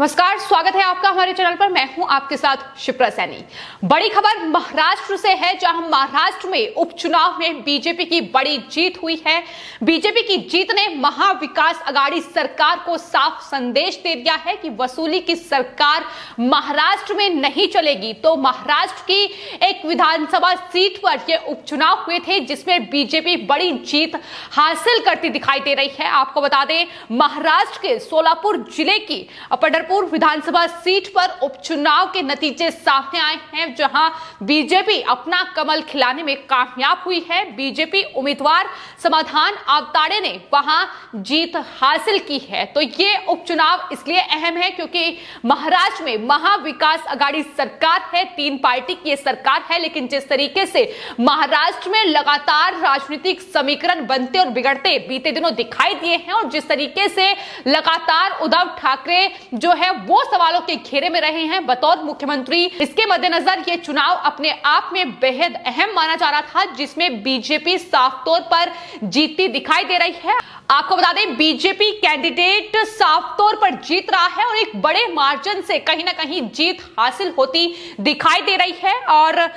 नमस्कार, स्वागत है आपका हमारे चैनल पर। मैं हूं आपके साथ शिप्रा सैनी। बड़ी खबर महाराष्ट्र से है, जहां महाराष्ट्र में उपचुनाव में बीजेपी की बड़ी जीत हुई है। बीजेपी की जीत ने महाविकास आघाड़ी सरकार को साफ संदेश दे दिया है कि वसूली की सरकार महाराष्ट्र में नहीं चलेगी। तो महाराष्ट्र की एक विधानसभा सीट पर यह उपचुनाव हुए थे, जिसमें बीजेपी बड़ी जीत हासिल करती दिखाई दे रही है। आपको बता दें, महाराष्ट्र के सोलापुर जिले की पंढरपुर विधानसभा सीट पर उपचुनाव के नतीजे सामने आए हैं, जहां बीजेपी अपना कमल खिलाने में कामयाब हुई है। बीजेपी उम्मीदवार समाधान आवताड़े ने वहां जीत हासिल की है। तो ये उपचुनाव इसलिए अहम है क्योंकि महाराष्ट्र में महाविकास आघाड़ी सरकार है, 3 पार्टी की सरकार है। लेकिन जिस तरीके से महाराष्ट्र में लगातार राजनीतिक समीकरण बनते और बिगड़ते बीते दिनों दिखाई दिए हैं, और जिस तरीके से लगातार उद्धव ठाकरे जो है वो सवालों के घेरे में रहे हैं बतौर मुख्यमंत्री, इसके मद्देनजर ये चुनाव अपने आप में बेहद अहम माना जा रहा था, जिसमें बीजेपी साफ तौर पर जीतती दिखाई दे रही है। आपको बता दें, बीजेपी कैंडिडेट साफ तौर पर जीत रहा है और एक बड़े मार्जिन से कहीं ना कहीं जीत हासिल होती दिखाई दे रही है। और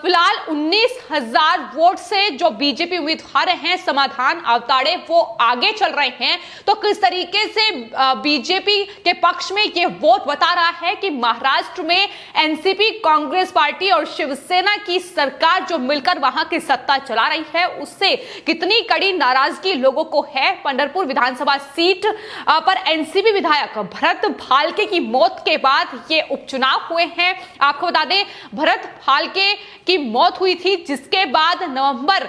फिलहाल 19,000 वोट से जो बीजेपी उम्मीदवार हैं समाधान आवताड़े, वो आगे चल रहे हैं। तो किस तरीके से बीजेपी के पक्ष में ये वोट बता रहा है कि महाराष्ट्र में एनसीपी, कांग्रेस पार्टी और शिवसेना की सरकार जो मिलकर वहां की सत्ता चला रही है, उससे कितनी कड़ी नाराजगी लोगों को है। पंढरपुर विधानसभा सीट पर एनसीपी विधायक भरत भालके की मौत के बाद ये उपचुनाव हुए हैं। आपको बता दें, भरत भालके की मौत हुई थी, जिसके बाद नवंबर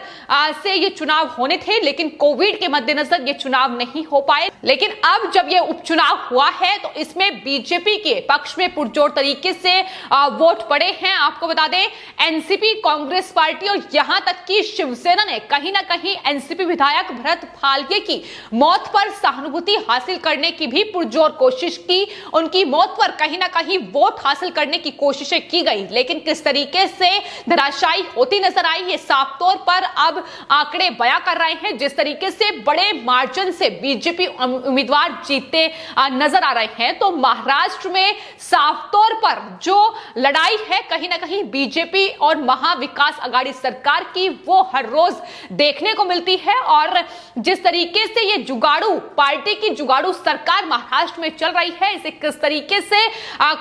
से ये चुनाव होने थे, लेकिन कोविड के मद्देनजर ये चुनाव नहीं हो पाए। लेकिन अब जब ये उपचुनाव हुआ है तो इसमें बीजेपी के पक्ष में पुरजोर तरीके से वोट पड़े हैं। आपको बता दें, एनसीपी, कांग्रेस पार्टी और यहां तक कि शिवसेना ने कहीं ना कहीं एनसीपी विधायक भरत भालके की मौत पर सहानुभूति हासिल करने की भी पुरजोर कोशिश की। उनकी मौत पर कहीं ना कहीं वोट हासिल करने की कोशिशें की गई, लेकिन किस तरीके से धराशायी होती नजर आई, ये साफ तौर पर अब आंकड़े बयां कर रहे हैं। जिस तरीके से बड़े मार्जिन से बीजेपी उम्मीदवार जीतते नजर आ रहे हैं, तो महाराष्ट्र में साफ तौर पर जो लड़ाई है कहीं ना कहीं बीजेपी और महाविकास आघाड़ी सरकार की, वो हर रोज देखने को मिलती है। और जिस तरीके से ये जुगाड़ू पार्टी की जुगाड़ू सरकार महाराष्ट्र में चल रही है, इसे किस तरीके से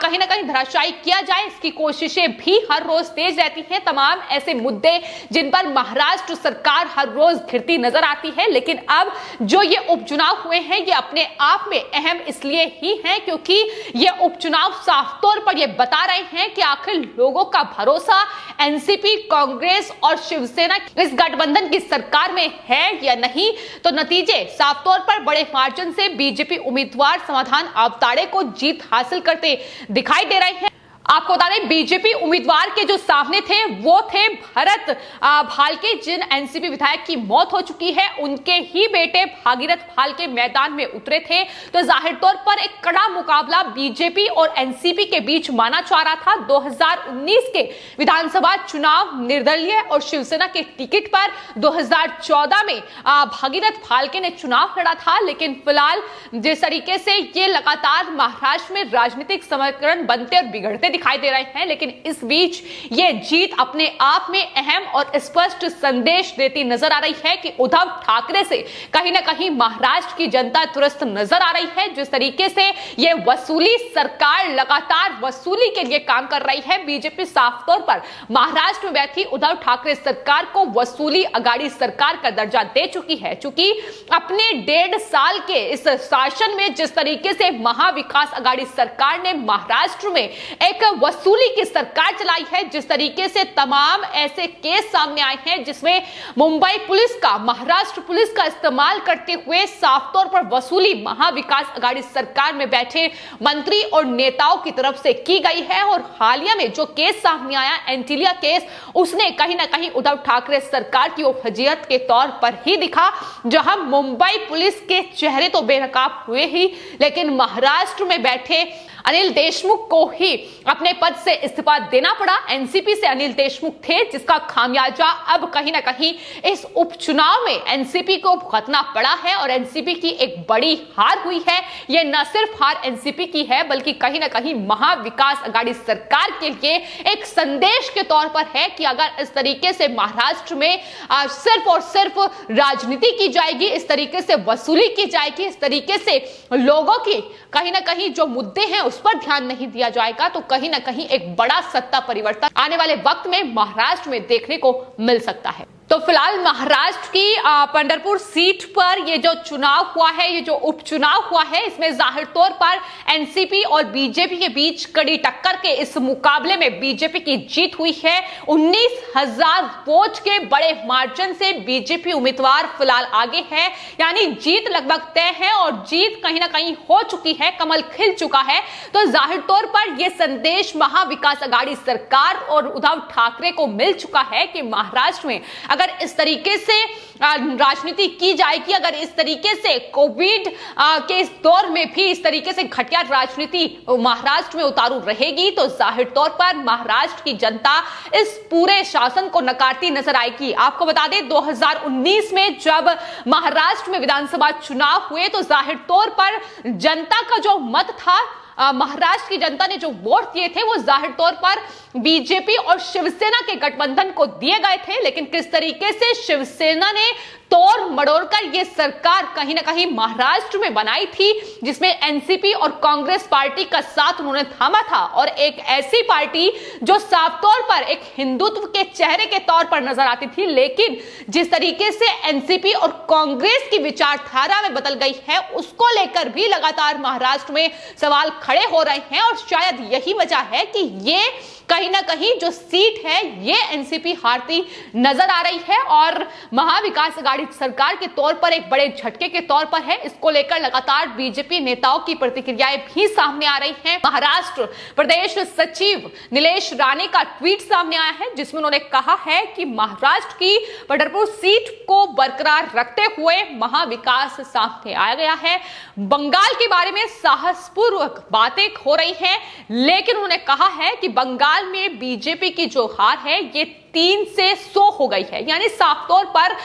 कहीं ना कहीं धराशायी किया जाए, इसकी कोशिशें भी हर रोज तेज रहती हैं। तमाम ऐसे मुद्दे जिन पर महाराष्ट्र सरकार हर रोज घिरती नजर आती है। लेकिन अब जो ये उपचुनाव हुए हैं, ये अपने आप में अहम इसलिए ही है क्योंकि ये उपचुनाव साफ तौर पर ये बता रहे हैं कि आखिर लोगों का भरोसा एनसीपी, कांग्रेस और शिवसेना इस गठबंधन की सरकार में है या नहीं। तो नतीजे साफ तौर पर बड़े मार्जिन से बीजेपी उम्मीदवार समाधान आवताड़े को जीत हासिल करते दिखाई दे रहे हैं। आपको बता दें, बीजेपी उम्मीदवार के जो सामने थे वो थे भरत भालके, जिन एनसीपी विधायक की मौत हो चुकी है, उनके ही बेटे भागीरथ भालके मैदान में उतरे थे। तो जाहिर तौर पर एक कड़ा मुकाबला बीजेपी और एनसीपी के बीच माना जा रहा था। 2019 के विधानसभा चुनाव निर्दलीय और शिवसेना के टिकट पर 2014 में भागीरथ भालके ने चुनाव लड़ा था। लेकिन फिलहाल जिस तरीके से ये लगातार महाराष्ट्र में राजनीतिक समीकरण बनते और बिगड़ते दिखाई दे रहे हैं, लेकिन इस बीच ये जीत अपने आप में अहम और स्पष्ट संदेश देती नजर आ रही है कि उद्धव ठाकरे से कहीं ना कहीं महाराष्ट्र की जनता त्रस्त नजर आ रही है। जिस तरीके से ये वसूली सरकार लगातार वसूली के लिए काम कर रही है, बीजेपी साफ तौर पर महाराष्ट्र में बैठी उद्धव ठाकरे सरकार को वसूली आघाड़ी सरकार का दर्जा दे चुकी है। चूंकि अपने 1.5 साल के इस शासन में जिस तरीके से महाविकास आघाड़ी सरकार ने महाराष्ट्र में एक वसूली की सरकार चलाई है, जिस तरीके से तमाम ऐसे केस सामने आए हैं जिसमें मुंबई पुलिस का, महाराष्ट्र पुलिस का इस्तेमाल करते हुए साफ तौर पर वसूली महाविकास आघाड़ी सरकार में बैठे मंत्री और नेताओं की तरफ से की गई है। और हालिया में जो केस सामने आया, एंटीलिया केस, उसने कहीं ना कहीं उद्धव ठाकरे सरकार की वजूहत के तौर पर ही दिखा, जहां मुंबई पुलिस के चेहरे तो बेनकाब हुए ही, लेकिन महाराष्ट्र में बैठे अनिल देशमुख को ही अपने पद से इस्तीफा देना पड़ा। एनसीपी से अनिल देशमुख थे, जिसका खामियाजा अब कहीं ना कहीं इस उपचुनाव में एनसीपी को भुगतना पड़ा है और एनसीपी की एक बड़ी हार हुई है। यह न सिर्फ हार एनसीपी की है, बल्कि कहीं ना कहीं महाविकास अघाड़ी सरकार के लिए एक संदेश के तौर पर है कि अगर इस तरीके से महाराष्ट्र में सिर्फ और सिर्फ राजनीति की जाएगी, इस तरीके से वसूली की जाएगी, इस तरीके से लोगों की कहीं ना कहीं जो मुद्दे हैं उस पर ध्यान नहीं दिया जाएगा, तो कहीं ना कहीं एक बड़ा सत्ता परिवर्तन आने वाले वक्त में महाराष्ट्र में देखने को मिल सकता है। तो फिलहाल महाराष्ट्र की पंढरपुर सीट पर ये जो चुनाव हुआ है, ये जो उपचुनाव हुआ है, इसमें जाहिर तौर पर एनसीपी और बीजेपी के बीच कड़ी टक्कर के इस मुकाबले में बीजेपी की जीत हुई है। 19,000 वोट के बड़े मार्जिन से बीजेपी उम्मीदवार फिलहाल आगे है, यानी जीत लगभग तय है और जीत कहीं ना कहीं हो चुकी है, कमल खिल चुका है। तो जाहिर तौर पर यह संदेश महाविकास अघाड़ी सरकार और उद्धव ठाकरे को मिल चुका है कि महाराष्ट्र में अगर इस तरीके से राजनीति की जाएगी, अगर इस तरीके से कोविड के इस दौर में भी इस तरीके से घटिया राजनीति महाराष्ट्र में उतारू रहेगी, तो जाहिर तौर पर महाराष्ट्र की जनता इस पूरे शासन को नकारती नजर आएगी। आपको बता दें 2019 में जब महाराष्ट्र में विधानसभा चुनाव हुए, तो जाहिर तौर पर जनता का जो मत था, महाराष्ट्र की जनता ने जो वोट दिए थे, वो जाहिर तौर पर बीजेपी और शिवसेना के गठबंधन को दिए गए थे। लेकिन किस तरीके से शिवसेना ने तोड़ मड़ोड़ कर यह सरकार कहीं ना कहीं महाराष्ट्र में बनाई थी, जिसमें एनसीपी और कांग्रेस पार्टी का साथ उन्होंने थामा था, और एक ऐसी पार्टी जो साफ तौर पर एक हिंदुत्व के चेहरे के तौर पर नजर आती थी, लेकिन जिस तरीके से एनसीपी और कांग्रेस की विचारधारा में बदल गई है, उसको लेकर भी लगातार महाराष्ट्र में सवाल खड़े हो रहे हैं। और शायद यही वजह है कि ये कहीं ना कहीं जो सीट है ये एनसीपी हारती नजर आ रही है और महाविकास अघाड़ी सरकार के तौर पर एक बड़े झटके के तौर पर है। इसको लेकर लगातार बीजेपी नेताओं की प्रतिक्रियाएं भी सामने आ रही हैं। महाराष्ट्र प्रदेश सचिव नीलेश राणे का ट्वीट सामने आया है, जिसमें उन्होंने कहा है कि महाराष्ट्र की पंढरपुर सीट को बरकरार रखते हुए महाविकास सामने आया गया है। बंगाल के बारे में साहसपूर्वक बातें हो रही हैं, लेकिन उन्होंने कहा है कि बंगाल में बीजेपी की जो हार है ये 3 से 100 हो गई है। यानी साफ तौर पर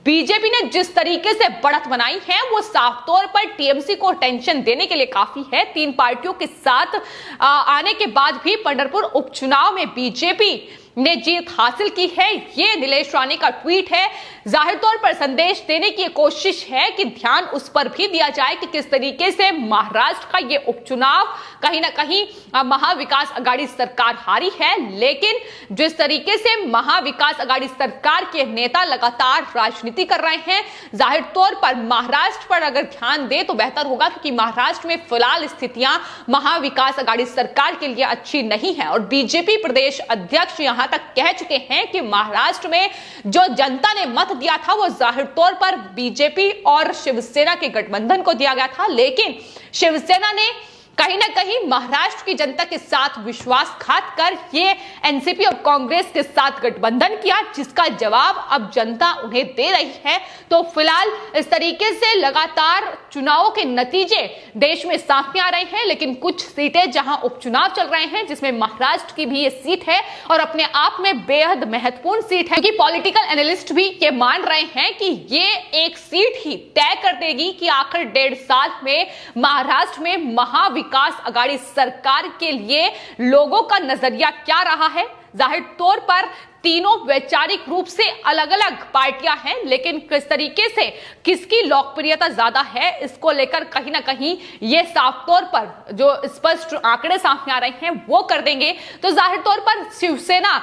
बीजेपी ने जिस तरीके से बढ़त बनाई है, वो साफ तौर पर टीएमसी को टेंशन देने के लिए काफी है। 3 पार्टियों के साथ आने के बाद भी पंढरपुर उपचुनाव में बीजेपी ने जीत हासिल की है। ये नीलेश राणे का ट्वीट है। जाहिर तौर पर संदेश देने की कोशिश है कि ध्यान उस पर भी दिया जाए कि किस तरीके से महाराष्ट्र का ये उपचुनाव कहीं ना कहीं महाविकास अघाड़ी सरकार हारी है, लेकिन जिस तरीके से महाविकास अघाड़ी सरकार के नेता लगातार राजनीति कर रहे हैं, जाहिर तौर पर महाराष्ट्र पर अगर ध्यान दे तो बेहतर होगा, क्योंकि महाराष्ट्र में फिलहाल स्थितियां महाविकास अघाड़ी सरकार के लिए अच्छी नहीं है। और बीजेपी प्रदेश अध्यक्ष यहां तक कह चुके हैं कि महाराष्ट्र में जो जनता ने मत दिया था वो जाहिर तौर पर बीजेपी और शिवसेना के गठबंधन को दिया गया था, लेकिन शिवसेना ने कहीं ना कहीं महाराष्ट्र की जनता के साथ विश्वासघात कर ये एनसीपी और कांग्रेस के साथ गठबंधन किया, जिसका जवाब अब जनता उन्हें दे रही है। तो फिलहाल इस तरीके से लगातार चुनावों के नतीजे देश में सामने आ रहे हैं, लेकिन कुछ सीटें जहां उपचुनाव चल रहे हैं, जिसमें महाराष्ट्र की भी ये सीट है और अपने आप में बेहद महत्वपूर्ण सीट है, क्योंकि पॉलिटिकल एनालिस्ट भी ये मान रहे हैं कि ये एक सीट ही तय कर देगी कि आखिर 1.5 साल में महाराष्ट्र में महाविकास अघाड़ी सरकार के लिए लोगों का नजरिया क्या रहा है। जाहिर तौर पर तीनों वैचारिक रूप से अलग अलग पार्टियां हैं, लेकिन किस तरीके से किसकी लोकप्रियता ज्यादा है, इसको लेकर कहीं ना कहीं ये साफ तौर पर जो स्पष्ट आंकड़े सामने आ रहे हैं वो कर देंगे। तो जाहिर तौर पर शिवसेना,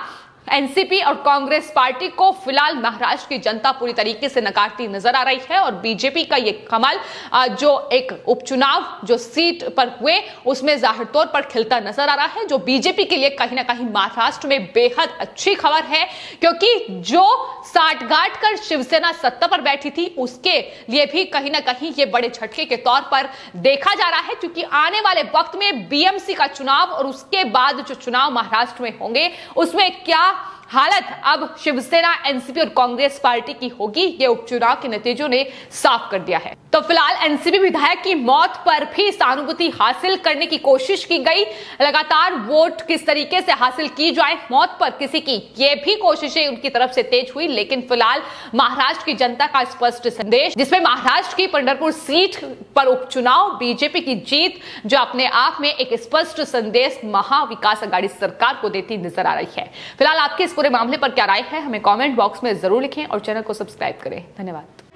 एनसीपी और कांग्रेस पार्टी को फिलहाल महाराष्ट्र की जनता पूरी तरीके से नकारती नजर आ रही है और बीजेपी का ये कमल जो एक उपचुनाव जो सीट पर हुए उसमें जाहिर तौर पर खिलता नजर आ रहा है, जो बीजेपी के लिए कहीं ना कहीं महाराष्ट्र में बेहद अच्छी खबर है, क्योंकि जो साठगांठ कर शिवसेना सत्ता पर बैठी थी उसके लिए भी कहीं ना कहीं ये बड़े झटके के तौर पर देखा जा रहा है, क्योंकि आने वाले वक्त में बीएमसी का चुनाव और उसके बाद जो चुनाव महाराष्ट्र में होंगे उसमें क्या हालत अब शिवसेना, एनसीपी और कांग्रेस पार्टी की होगी, ये उपचुनाव के नतीजों ने साफ कर दिया है। तो फिलहाल एनसीपी विधायक की मौत पर भी सहानुभूति हासिल करने की कोशिश की गई। लगातार वोट किस तरीके से हासिल की जाए मौत पर किसी की, ये भी कोशिशें उनकी तरफ से तेज हुई। लेकिन फिलहाल महाराष्ट्र की जनता का स्पष्ट संदेश, जिसमें महाराष्ट्र की पंढरपुर सीट पर उपचुनाव, बीजेपी की जीत, जो अपने आप में एक स्पष्ट संदेश महाविकास आघाड़ी सरकार को देती नजर आ रही है। फिलहाल आपके इस पूरे मामले पर क्या राय है, हमें कमेंट बॉक्स में जरूर लिखें और चैनल को सब्सक्राइब करें। धन्यवाद।